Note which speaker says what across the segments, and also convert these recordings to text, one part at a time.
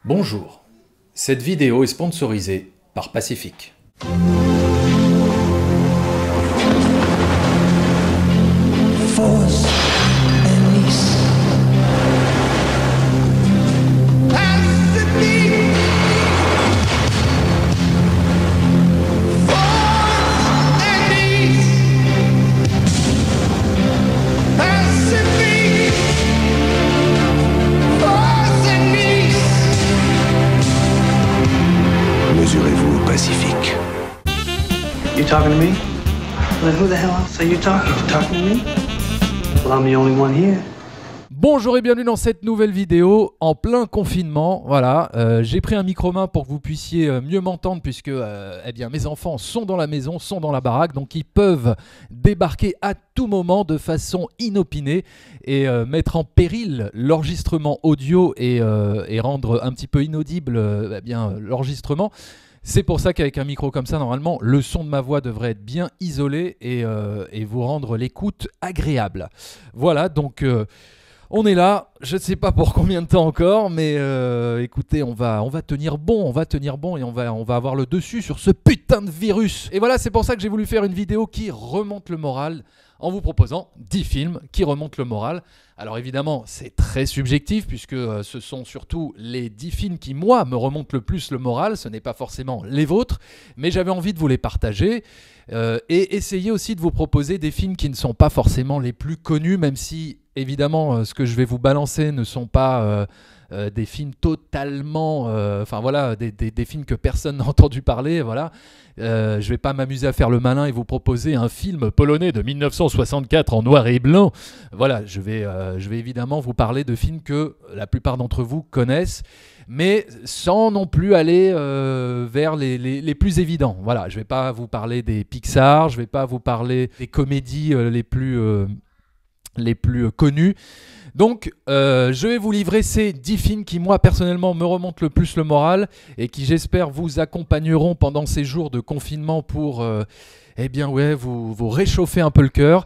Speaker 1: Bonjour, cette vidéo est sponsorisée par Pacific.
Speaker 2: Force and Nice.
Speaker 3: Mesurez-vous au Pacifique.
Speaker 2: You talking to me? Well, who the hell else are you talking to? Talking to me? Well, I'm the only one here.
Speaker 4: Bonjour et bienvenue dans cette nouvelle vidéo en plein confinement. Voilà, j'ai pris un micro-main pour que vous puissiez mieux m'entendre puisque eh bien, mes enfants sont dans la maison, sont dans la baraque, donc ils peuvent débarquer à tout moment de façon inopinée et mettre en péril l'enregistrement audio et rendre un petit peu inaudible eh bien, l'enregistrement. C'est pour ça qu'avec un micro comme ça, normalement, le son de ma voix devrait être bien isolé et vous rendre l'écoute agréable. Voilà, donc on est là, je ne sais pas pour combien de temps encore, mais écoutez, on va tenir bon, et on va avoir le dessus sur ce putain de virus. Et voilà, c'est pour ça que j'ai voulu faire une vidéo qui remonte le moral en vous proposant 10 films qui remontent le moral. Alors évidemment, c'est très subjectif puisque ce sont surtout les 10 films qui, moi, me remontent le plus le moral. Ce n'est pas forcément les vôtres, mais j'avais envie de vous les partager et essayer aussi de vous proposer des films qui ne sont pas forcément les plus connus, même si, évidemment, ce que je vais vous balancer ne sont pas des films totalement... Enfin voilà, des films que personne n'a entendu parler, voilà. Je ne vais pas m'amuser à faire le malin et vous proposer un film polonais de 1964 en noir et blanc. Voilà, je vais évidemment vous parler de films que la plupart d'entre vous connaissent, mais sans non plus aller vers les plus évidents. Voilà, je ne vais pas vous parler des Pixar, je ne vais pas vous parler des comédies les plus connues. Donc, je vais vous livrer ces 10 films qui, moi, personnellement, me remontent le plus le moral et qui, j'espère, vous accompagneront pendant ces jours de confinement pour, eh bien, ouais, vous réchauffer un peu le cœur.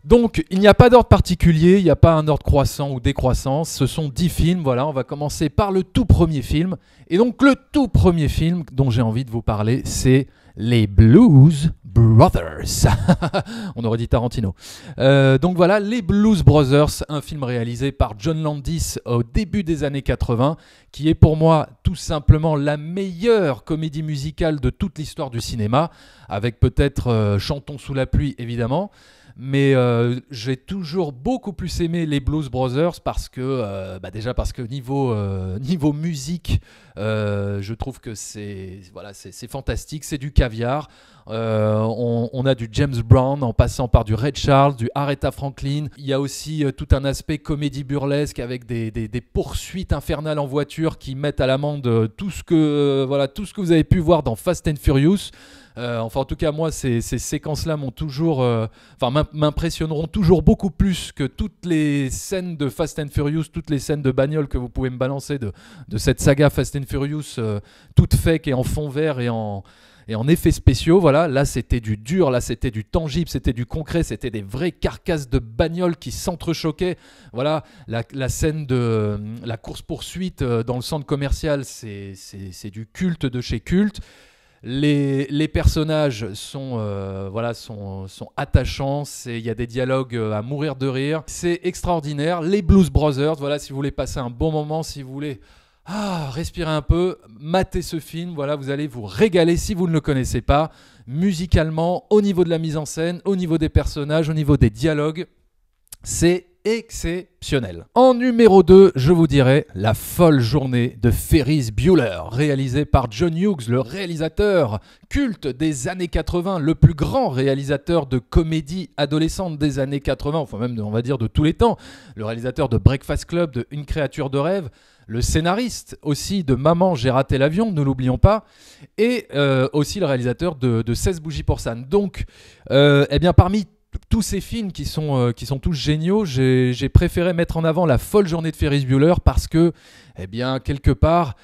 Speaker 4: Donc, il n'y a pas d'ordre particulier, il n'y a pas un ordre croissant ou décroissant. Ce sont 10 films, voilà, on va commencer par le tout premier film. Et donc, le tout premier film dont j'ai envie de vous parler, c'est les Blues Brothers. On aurait dit Tarantino. Donc voilà, les Blues Brothers, un film réalisé par John Landis au début des années 80, qui est pour moi tout simplement la meilleure comédie musicale de toute l'histoire du cinéma, avec peut-être Chantons sous la pluie évidemment. Mais j'ai toujours beaucoup plus aimé les Blues Brothers parce que déjà parce que niveau musique, je trouve que c'est fantastique, c'est du caviar. On a du James Brown en passant par du Ray Charles, du Aretha Franklin. Il y a aussi tout un aspect comédie burlesque avec des poursuites infernales en voiture qui mettent à l'amende tout ce que vous avez pu voir dans Fast and Furious. Enfin, en tout cas, moi, ces séquences-là m'impressionneront toujours beaucoup plus que toutes les scènes de Fast and Furious, toutes les scènes de bagnole que vous pouvez me balancer de cette saga Fast and Furious, toute fake et en fond vert et en effets spéciaux. Voilà, là, c'était du dur, là, c'était du tangible, c'était du concret, c'était des vraies carcasses de bagnoles qui s'entrechoquaient. Voilà, la scène de la course-poursuite dans le centre commercial, c'est du culte de chez culte. Les personnages sont attachants, il y a des dialogues à mourir de rire, c'est extraordinaire. Les Blues Brothers, voilà, si vous voulez passer un bon moment, si vous voulez respirer un peu, matez ce film, voilà, vous allez vous régaler si vous ne le connaissez pas, musicalement, au niveau de la mise en scène, au niveau des personnages, au niveau des dialogues, c'est exceptionnel. En numéro 2, je vous dirais La folle journée de Ferris Bueller, réalisé par John Hughes, le réalisateur culte des années 80, le plus grand réalisateur de comédie adolescente des années 80, enfin même on va dire de tous les temps, le réalisateur de Breakfast Club, de Une créature de rêve, le scénariste aussi de Maman, j'ai raté l'avion, ne l'oublions pas, et aussi le réalisateur de 16 bougies pour Sam. Donc, eh bien parmi tous ces films qui sont tous géniaux, j'ai préféré mettre en avant La folle journée de Ferris Bueller parce que, eh bien, quelque part,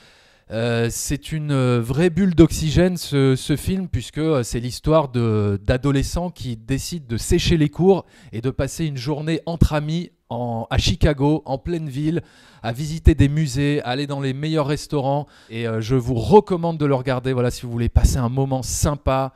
Speaker 4: c'est une vraie bulle d'oxygène ce film, puisque c'est l'histoire d'adolescents qui décident de sécher les cours et de passer une journée entre amis à Chicago, en pleine ville, à visiter des musées, à aller dans les meilleurs restaurants. Et je vous recommande de le regarder, voilà, si vous voulez passer un moment sympa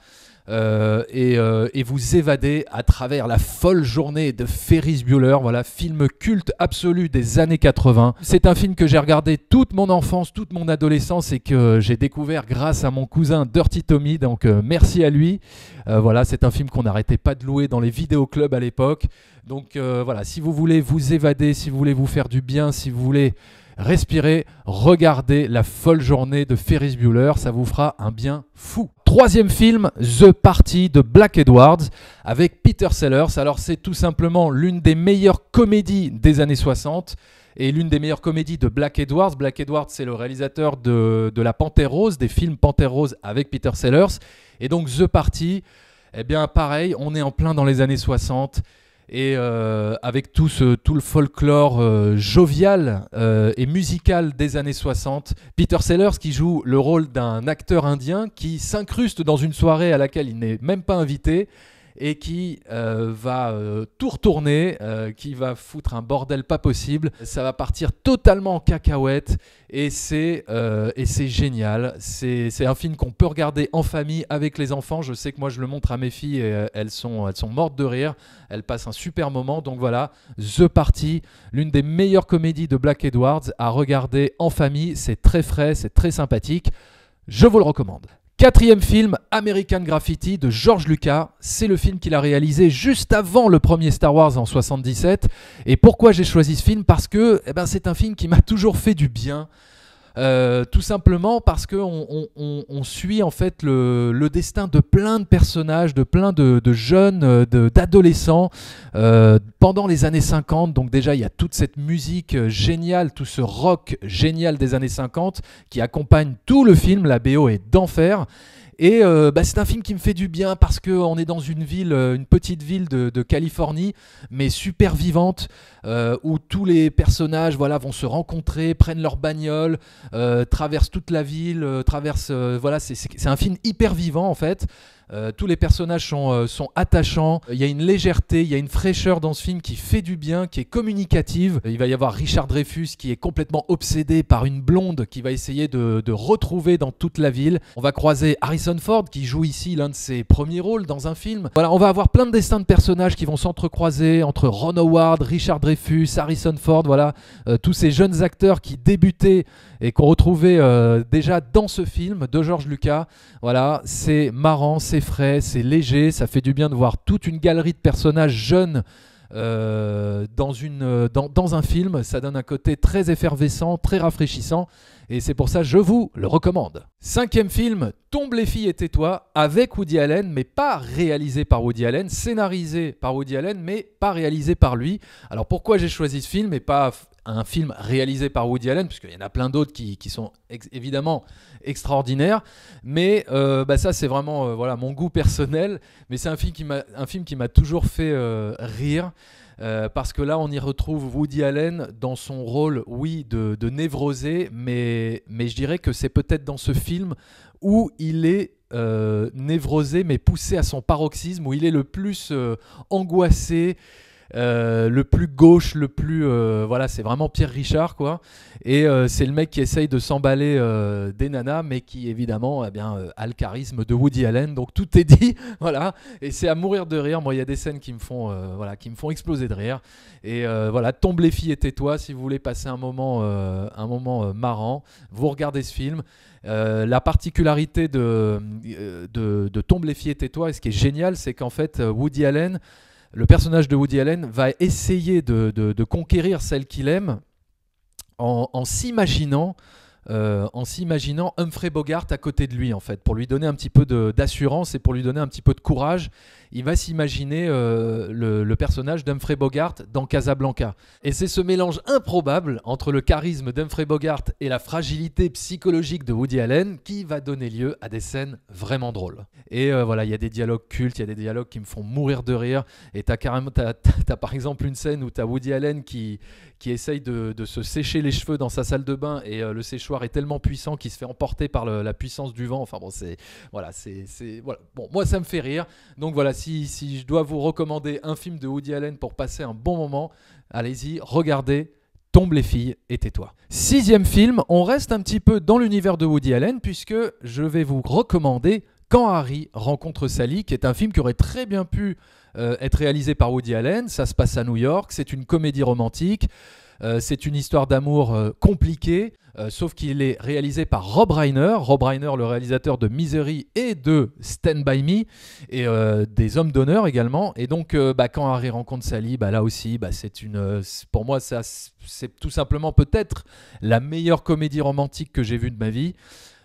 Speaker 4: et vous évader à travers la folle journée de Ferris Bueller. Voilà, film culte absolu des années 80. C'est un film que j'ai regardé toute mon enfance, toute mon adolescence et que j'ai découvert grâce à mon cousin Dirty Tommy. Donc merci à lui. Voilà, c'est un film qu'on n'arrêtait pas de louer dans les vidéoclubs à l'époque. Donc voilà, si vous voulez vous évader, si vous voulez vous faire du bien, si vous voulez respirer, regardez la folle journée de Ferris Bueller, ça vous fera un bien fou. Troisième film, The Party de Black Edwards avec Peter Sellers. Alors c'est tout simplement l'une des meilleures comédies des années 60 et l'une des meilleures comédies de Black Edwards. Black Edwards, c'est le réalisateur de La Panthère Rose, des films Panthère Rose avec Peter Sellers. Et donc The Party, eh bien pareil, on est en plein dans les années 60. Et avec tout le folklore jovial et musical des années 60. Peter Sellers qui joue le rôle d'un acteur indien qui s'incruste dans une soirée à laquelle il n'est même pas invité et qui va tout retourner, qui va foutre un bordel pas possible. Ça va partir totalement en cacahuète et c'est génial. C'est un film qu'on peut regarder en famille avec les enfants. Je sais que moi je le montre à mes filles et elles sont mortes de rire. Elles passent un super moment. Donc voilà, The Party, l'une des meilleures comédies de Black Edwards à regarder en famille. C'est très frais, c'est très sympathique. Je vous le recommande. Quatrième film, American Graffiti de George Lucas. C'est le film qu'il a réalisé juste avant le premier Star Wars en 77. Et pourquoi j'ai choisi ce film ? Parce que c'est un film qui m'a toujours fait du bien. Tout simplement parce qu'on suit en fait le destin de plein de personnages, de plein de jeunes, d'adolescents pendant les années 50. Donc déjà il y a toute cette musique géniale, tout ce rock génial des années 50 qui accompagne tout le film. La BO est d'enfer. Et c'est un film qui me fait du bien parce qu'on est dans une ville, une petite ville de Californie, mais super vivante, où tous les personnages vont se rencontrer, prennent leur bagnole, traversent toute la ville, c'est un film hyper vivant en fait. Tous les personnages sont attachants, il y a une légèreté, il y a une fraîcheur dans ce film qui fait du bien, qui est communicative. Il va y avoir Richard Dreyfuss qui est complètement obsédé par une blonde qui va essayer de retrouver dans toute la ville. On va croiser Harrison Ford qui joue ici l'un de ses premiers rôles dans un film. Voilà, on va avoir plein de destins de personnages qui vont s'entrecroiser entre Ron Howard, Richard Dreyfuss, Harrison Ford, tous ces jeunes acteurs qui débutaient et qu'on retrouvait déjà dans ce film de George Lucas. Voilà, c'est marrant, c'est frais, c'est léger, ça fait du bien de voir toute une galerie de personnages jeunes dans un film. Ça donne un côté très effervescent, très rafraîchissant et c'est pour ça que je vous le recommande. Cinquième film, Tombe les filles et tais-toi avec Woody Allen, mais pas réalisé par Woody Allen, scénarisé par Woody Allen, mais pas réalisé par lui. Alors pourquoi j'ai choisi ce film et pas un film réalisé par Woody Allen, puisqu'il y en a plein d'autres qui sont évidemment extraordinaires, mais ça c'est vraiment mon goût personnel, mais c'est un film qui m'a toujours fait rire, parce que là on y retrouve Woody Allen dans son rôle, oui, de névrosé, mais je dirais que c'est peut-être dans ce film où il est névrosé mais poussé à son paroxysme, où il est le plus angoissé, le plus gauche, le plus c'est vraiment Pierre Richard quoi. Et c'est le mec qui essaye de s'emballer des nanas, mais qui évidemment a le charisme de Woody Allen. Donc tout est dit, voilà. Et c'est à mourir de rire. Moi, il y a des scènes qui me font exploser de rire. Et Tombe les filles et tais-toi si vous voulez passer un moment marrant. Vous regardez ce film. La particularité de Tombe les filles et tais-toi, et ce qui est génial, c'est qu'en fait Woody Allen, le personnage de Woody Allen va essayer de conquérir celle qu'il aime en s'imaginant Humphrey Bogart à côté de lui en fait, pour lui donner un petit peu d'assurance et pour lui donner un petit peu de courage. Il va s'imaginer le personnage d'Humphrey Bogart dans Casablanca. Et c'est ce mélange improbable entre le charisme d'Humphrey Bogart et la fragilité psychologique de Woody Allen qui va donner lieu à des scènes vraiment drôles. Et il y a des dialogues cultes, il y a des dialogues qui me font mourir de rire. Et t'as par exemple une scène où t'as Woody Allen qui essaye de se sécher les cheveux dans sa salle de bain et le séchoir est tellement puissant qu'il se fait emporter par la puissance du vent. Enfin bon, moi ça me fait rire. Donc voilà, si je dois vous recommander un film de Woody Allen pour passer un bon moment, allez-y, regardez Tombe les filles et tais-toi. 6e film, on reste un petit peu dans l'univers de Woody Allen puisque je vais vous recommander Quand Harry rencontre Sally, qui est un film qui aurait très bien pu être réalisé par Woody Allen. Ça se passe à New York, c'est une comédie romantique, c'est une histoire d'amour compliquée, sauf qu'il est réalisé par Rob Reiner, le réalisateur de Misery et de Stand By Me, et des Hommes d'honneur également. Et donc, Quand Harry rencontre Sally, là aussi, pour moi, c'est tout simplement peut-être la meilleure comédie romantique que j'ai vue de ma vie.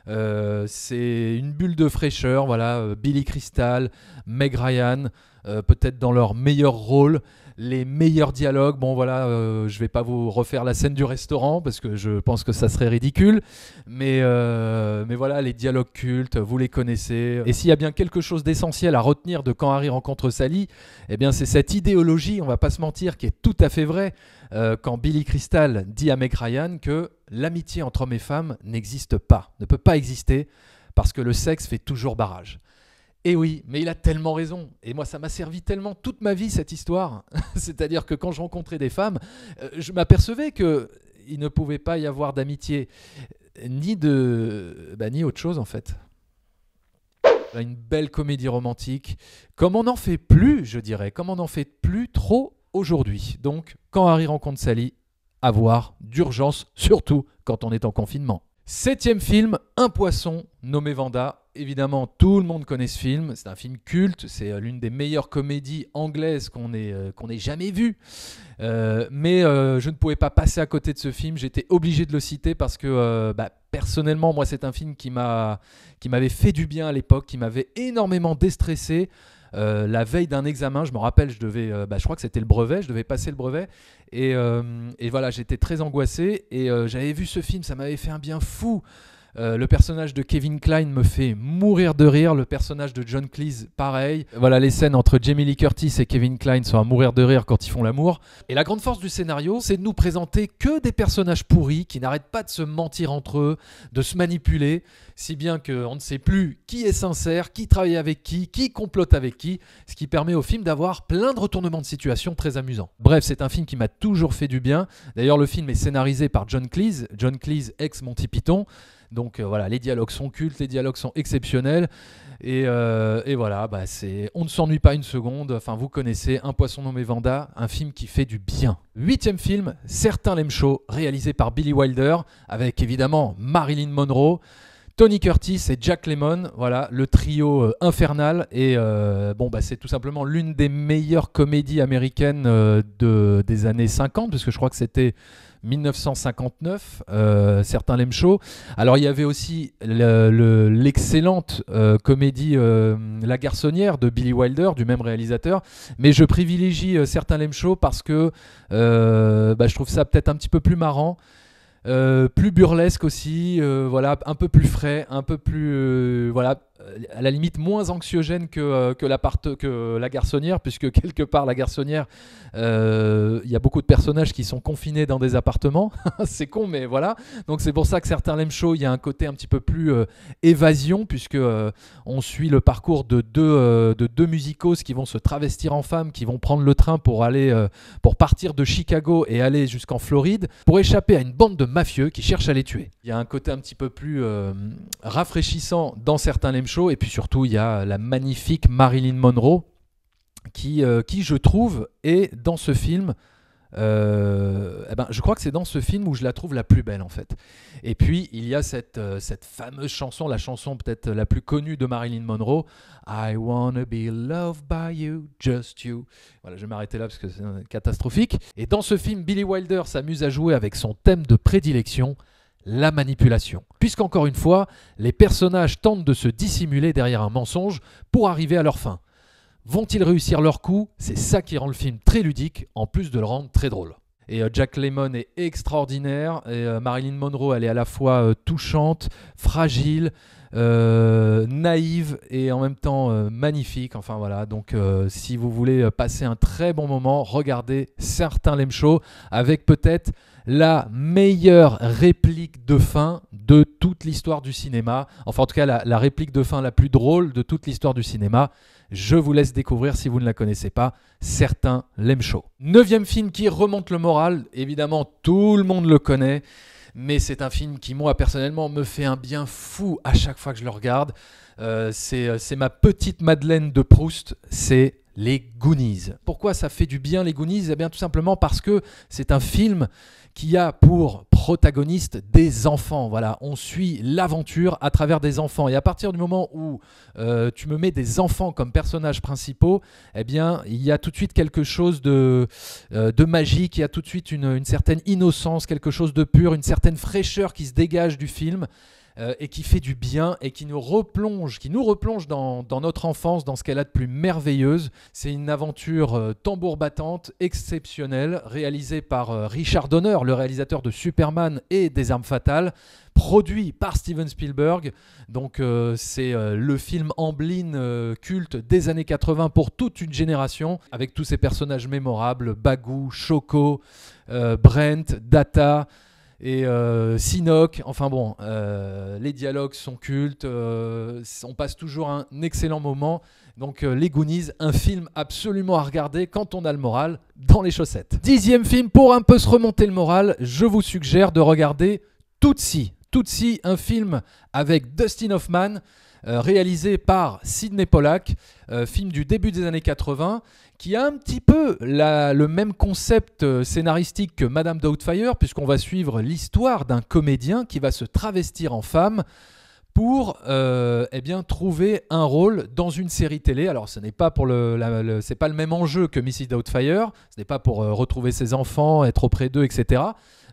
Speaker 4: C'est une bulle de fraîcheur, voilà, Billy Crystal, Meg Ryan, peut-être dans leur meilleur rôle, les meilleurs dialogues. Bon voilà, je vais pas vous refaire la scène du restaurant parce que je pense que ça serait ridicule, mais voilà, les dialogues cultes, vous les connaissez. Et s'il y a bien quelque chose d'essentiel à retenir de Quand Harry rencontre Sally, eh bien c'est cette idéologie, on va pas se mentir, qui est tout à fait vraie, quand Billy Crystal dit à Meg Ryan que l'amitié entre hommes et femmes n'existe pas, ne peut pas exister, parce que le sexe fait toujours barrage. Et oui, mais il a tellement raison. Et moi, ça m'a servi tellement toute ma vie, cette histoire. C'est-à-dire que quand je rencontrais des femmes, je m'apercevais qu'il ne pouvait pas y avoir d'amitié, ni autre chose, en fait. Une belle comédie romantique, comme on n'en fait plus, je dirais, comme on n'en fait plus trop aujourd'hui. Donc, Quand Harry rencontre Sally, à voir d'urgence, surtout quand on est en confinement. 7e film, Un poisson nommé Vanda. Évidemment, tout le monde connaît ce film. C'est un film culte. C'est l'une des meilleures comédies anglaises qu'on ait jamais vues. Mais je ne pouvais pas passer à côté de ce film. J'étais obligé de le citer parce que personnellement, moi, c'est un film qui m'avait fait du bien à l'époque, qui m'avait énormément déstressé. La veille d'un examen, je me rappelle, je crois que c'était le brevet, je devais passer le brevet, et voilà, j'étais très angoissé, et j'avais vu ce film, ça m'avait fait un bien fou. Le personnage de Kevin Kline me fait mourir de rire, le personnage de John Cleese, pareil. Voilà, les scènes entre Jamie Lee Curtis et Kevin Kline sont à mourir de rire quand ils font l'amour. Et la grande force du scénario, c'est de nous présenter que des personnages pourris qui n'arrêtent pas de se mentir entre eux, de se manipuler, si bien qu'on ne sait plus qui est sincère, qui travaille avec qui complote avec qui, ce qui permet au film d'avoir plein de retournements de situation très amusants. Bref, c'est un film qui m'a toujours fait du bien. D'ailleurs, le film est scénarisé par John Cleese ex Monty Python. Donc voilà, les dialogues sont cultes, les dialogues sont exceptionnels, et voilà, on ne s'ennuie pas une seconde. Enfin, vous connaissez Un poisson nommé Vanda, un film qui fait du bien. 8e film, Certains l'aiment chaud, réalisé par Billy Wilder, avec évidemment Marilyn Monroe, Tony Curtis et Jack Lemmon, voilà, le trio infernal. Et c'est tout simplement l'une des meilleures comédies américaines des années 50, parce que je crois que c'était 1959, Certains l'aiment chaud. Alors il y avait aussi l'excellente comédie La Garçonnière de Billy Wilder, du même réalisateur, mais je privilégie Certains l'aiment chaud parce que je trouve ça peut-être un petit peu plus marrant. Plus burlesque aussi, voilà, un peu plus frais, un peu plus à la limite moins anxiogène que La Garçonnière, puisque quelque part La Garçonnière, il y a beaucoup de personnages qui sont confinés dans des appartements. C'est con, mais voilà. Donc c'est pour ça que Certains l'aiment chaud, il y a un côté un petit peu plus évasion, puisque on suit le parcours de deux musicos qui vont se travestir en femmes, qui vont prendre le train pour partir de Chicago et aller jusqu'en Floride pour échapper à une bande de mafieux qui cherchent à les tuer. Il y a un côté un petit peu plus rafraîchissant dans Certains l'aiment chaud, et puis surtout il y a la magnifique Marilyn Monroe qui je trouve est dans ce film, je crois que c'est dans ce film où je la trouve la plus belle en fait. Et puis il y a cette fameuse chanson, la chanson peut-être la plus connue de Marilyn Monroe, I wanna be loved by you, just you. Voilà, je vais m'arrêter là parce que c'est catastrophique. Et dans ce film, Billy Wilder s'amuse à jouer avec son thème de prédilection, la manipulation. Puisqu'encore une fois, les personnages tentent de se dissimuler derrière un mensonge pour arriver à leur fin. Vont-ils réussir leur coup? C'est ça qui rend le film très ludique, en plus de le rendre très drôle. Et Jack Lemmon est extraordinaire, et Marilyn Monroe, elle est à la fois touchante, fragile, naïve et en même temps magnifique. Enfin voilà, donc si vous voulez passer un très bon moment, regardez Certains l'aiment chaud avec peut-être la meilleure réplique de fin de toute l'histoire du cinéma. Enfin en tout cas la réplique de fin la plus drôle de toute l'histoire du cinéma. Je vous laisse découvrir si vous ne la connaissez pas. Certains l'aiment chaud. 9e film qui remonte le moral. Évidemment, tout le monde le connaît. Mais c'est un film qui, moi, personnellement, me fait un bien fou à chaque fois que je le regarde. C'est ma petite Madeleine de Proust. C'est les Goonies. Pourquoi ça fait du bien, les Goonies ? Eh bien, tout simplement parce que c'est un film qui a pour protagoniste des enfants. Voilà, on suit l'aventure à travers des enfants. Et à partir du moment où tu me mets des enfants comme personnages principaux, eh bien, il y a tout de suite quelque chose de magique, il y a tout de suite une certaine innocence, quelque chose de pur, une certaine fraîcheur qui se dégage du film. Et qui fait du bien et qui nous replonge dans notre enfance, dans ce qu'elle a de plus merveilleuse. C'est une aventure tambour battante, exceptionnelle, réalisée par Richard Donner, le réalisateur de Superman et des Armes Fatales, produit par Steven Spielberg. Donc c'est le film Amblin culte des années 80 pour toute une génération, avec tous ces personnages mémorables, Bagou, Choco, Brent, Data... et Sinoc, enfin bon, les dialogues sont cultes, on passe toujours un excellent moment. Donc les Goonies, un film absolument à regarder quand on a le moral dans les chaussettes. 10e film, pour un peu se remonter le moral, je vous suggère de regarder Tootsie. Tootsie, un film avec Dustin Hoffman, réalisé par Sidney Pollack, film du début des années 80, qui a un petit peu le même concept scénaristique que Madame Doubtfire, puisqu'on va suivre l'histoire d'un comédien qui va se travestir en femme pour trouver un rôle dans une série télé. Alors ce n'est pas c'est pas le même enjeu que Mrs. Doubtfire, ce n'est pas pour retrouver ses enfants, être auprès d'eux, etc.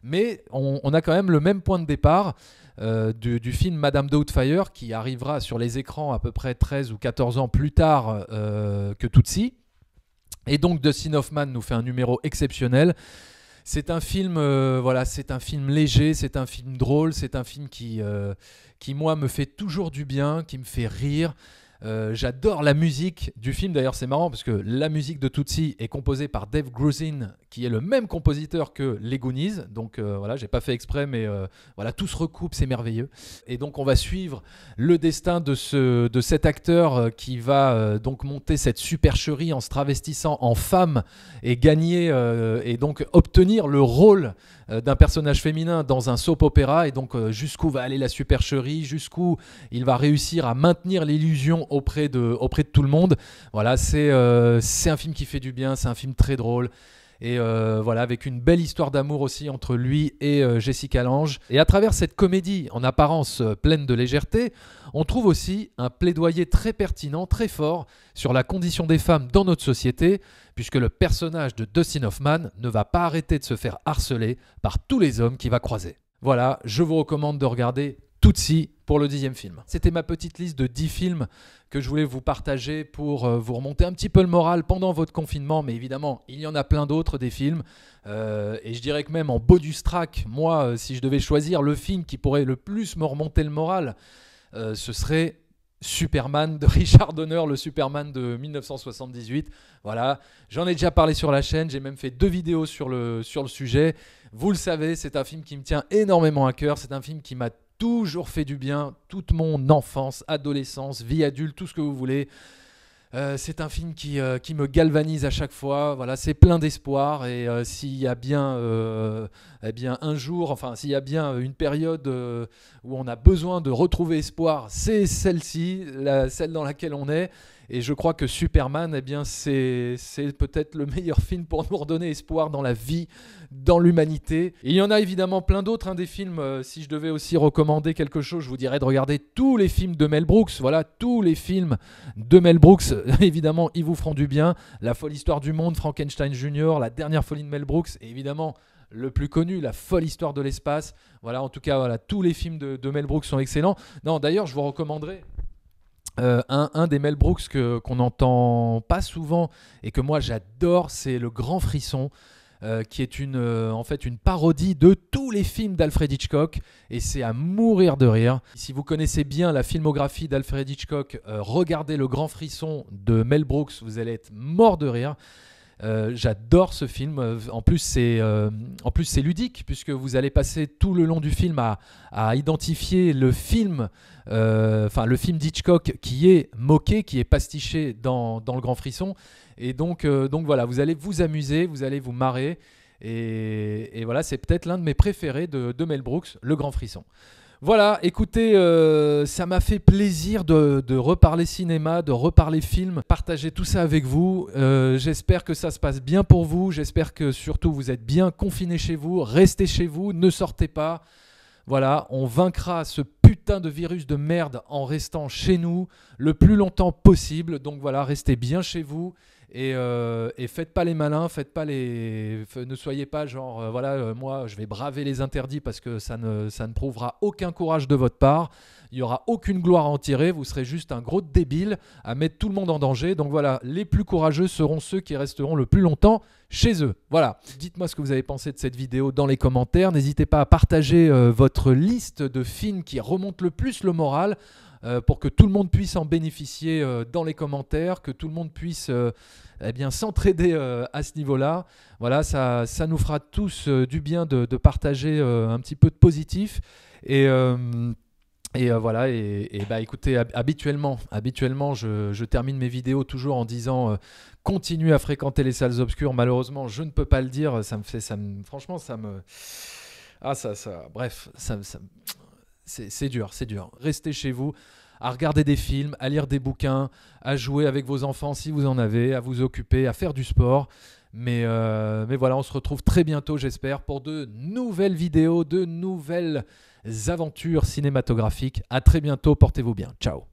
Speaker 4: Mais on a quand même le même point de départ du film Madame Doubtfire, qui arrivera sur les écrans à peu près 13 ou 14 ans plus tard que Tootsie. Et donc Dustin Hoffman nous fait un numéro exceptionnel. C'est un film, c'est un film léger, c'est un film drôle, c'est un film qui moi me fait toujours du bien, qui me fait rire. J'adore la musique du film. D'ailleurs, c'est marrant parce que la musique de Tootsie est composée par Dave Grusin, qui est le même compositeur que les Goonies. Donc j'ai pas fait exprès, mais tout se recoupe, c'est merveilleux. Et donc on va suivre le destin de cet acteur qui va donc monter cette supercherie en se travestissant en femme et gagner et donc obtenir le rôle d'un personnage féminin dans un soap opéra. Et donc jusqu'où va aller la supercherie, jusqu'où il va réussir à maintenir l'illusion auprès de tout le monde. Voilà, c'est un film qui fait du bien, c'est un film très drôle. Et avec une belle histoire d'amour aussi entre lui et Jessica Lange. Et à travers cette comédie en apparence pleine de légèreté, on trouve aussi un plaidoyer très pertinent, très fort sur la condition des femmes dans notre société, puisque le personnage de Dustin Hoffman ne va pas arrêter de se faire harceler par tous les hommes qu'il va croiser. Voilà, je vous recommande de regarder Tootsie pour le 10e film. C'était ma petite liste de 10 films que je voulais vous partager pour vous remonter un petit peu le moral pendant votre confinement, mais évidemment, il y en a plein d'autres des films. Et je dirais que même en bonus track, moi, si je devais choisir le film qui pourrait le plus me remonter le moral, ce serait Superman de Richard Donner, le Superman de 1978. Voilà, j'en ai déjà parlé sur la chaîne, j'ai même fait 2 vidéos sur le sujet. Vous le savez, c'est un film qui me tient énormément à cœur, c'est un film qui m'a toujours fait du bien, toute mon enfance, adolescence, vie adulte, tout ce que vous voulez. C'est un film qui me galvanise à chaque fois. Voilà, c'est plein d'espoir. Et s'il y a bien, un jour, enfin s'il y a bien une période où on a besoin de retrouver espoir, c'est celle-ci, celle dans laquelle on est. Et je crois que Superman, c'est peut-être le meilleur film pour nous redonner espoir dans la vie, dans l'humanité. Et il y en a évidemment plein d'autres, des films. Si je devais aussi recommander quelque chose, je vous dirais de regarder tous les films de Mel Brooks. Voilà, tous les films de Mel Brooks, évidemment, ils vous feront du bien. La folle histoire du monde, Frankenstein Jr., La dernière folie de Mel Brooks, et évidemment, le plus connu, La folle histoire de l'espace. Voilà, en tout cas, tous les films de Mel Brooks sont excellents. Non, d'ailleurs, je vous recommanderais un des Mel Brooks qu'on n'entend pas souvent et que moi j'adore, c'est Le Grand Frisson. qui est en fait une parodie de tous les films d'Alfred Hitchcock, et c'est à mourir de rire. Si vous connaissez bien la filmographie d'Alfred Hitchcock, regardez Le Grand Frisson de Mel Brooks, vous allez être mort de rire. J'adore ce film. En plus, c'est ludique puisque vous allez passer tout le long du film à identifier le film, le film d'Hitchcock qui est moqué, qui est pastiché dans Le Grand Frisson. Et donc voilà, vous allez vous amuser, vous allez vous marrer. Et voilà, c'est peut-être l'un de mes préférés de Mel Brooks, Le Grand Frisson. Voilà, écoutez, ça m'a fait plaisir de reparler cinéma, de reparler film, partager tout ça avec vous. J'espère que ça se passe bien pour vous. J'espère que surtout vous êtes bien confinés chez vous. Restez chez vous, ne sortez pas. Voilà, on vaincra ce putain de virus de merde en restant chez nous le plus longtemps possible. Donc voilà, restez bien chez vous. Et faites pas les malins, ne soyez pas genre moi je vais braver les interdits parce que ça ne prouvera aucun courage de votre part. Il n'y aura aucune gloire à en tirer, vous serez juste un gros débile à mettre tout le monde en danger. Donc voilà, les plus courageux seront ceux qui resteront le plus longtemps chez eux. Voilà, dites-moi ce que vous avez pensé de cette vidéo dans les commentaires. N'hésitez pas à partager votre liste de films qui remontent le plus le moral. Pour que tout le monde puisse en bénéficier dans les commentaires, que tout le monde puisse s'entraider à ce niveau-là. Voilà, ça nous fera tous du bien de partager un petit peu de positif. Voilà, écoutez, habituellement je termine mes vidéos toujours en disant continuez à fréquenter les salles obscures. Malheureusement, je ne peux pas le dire, c'est dur. Restez chez vous, à regarder des films, à lire des bouquins, à jouer avec vos enfants si vous en avez, à vous occuper, à faire du sport. Mais voilà, on se retrouve très bientôt, j'espère, pour de nouvelles vidéos, de nouvelles aventures cinématographiques. À très bientôt, portez-vous bien. Ciao.